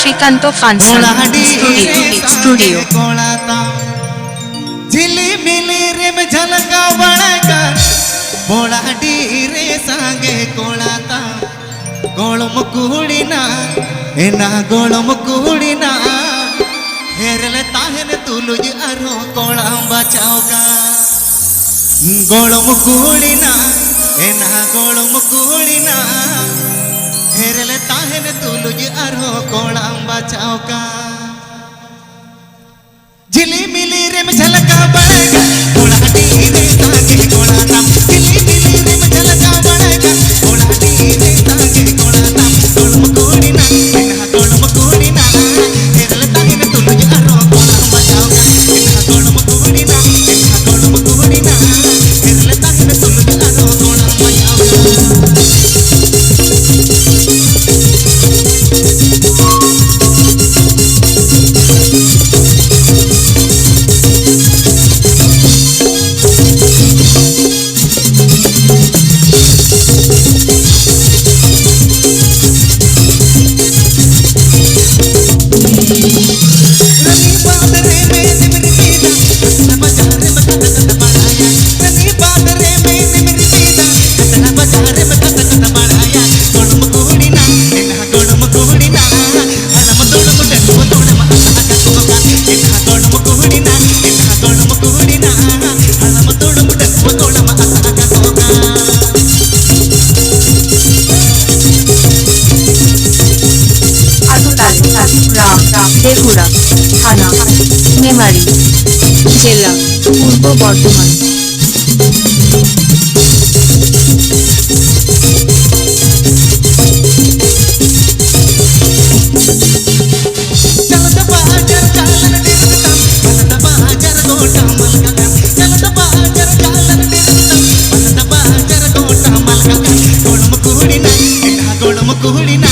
श्रीकांतो फांसा studio झिली मिली rim झलका बड़का बोला रे सांगे कोलाता गोल मुकुड़ीना एना गोल मुकुड़ीना हेरले ताहन तुलुज अरो कोला बचाओ का गोल मुकुड़ीना एना गोल मुकुड़ीना हेरले ताहन तुलुज अरो कोला बचाओ का झिली मिली रिम झलका बड़का बोला रे सांगे कोलाता झिली मिली रिम झलका बड़का बोला रे सांगे कोलाता गोल मुकुड़ीना एना गोल मुकुड़ीना हेरले ताहन तुलुज अरो कोला बचाओ का एना गोल मुकुड़ीना एना गोल मुकुड़ीना हेरले ताहन तुलुज अरो कोला बचाओ का देगुड़ा थाना मेमारी जिला पूर्व बर्धमान गोल मुकुड़ीना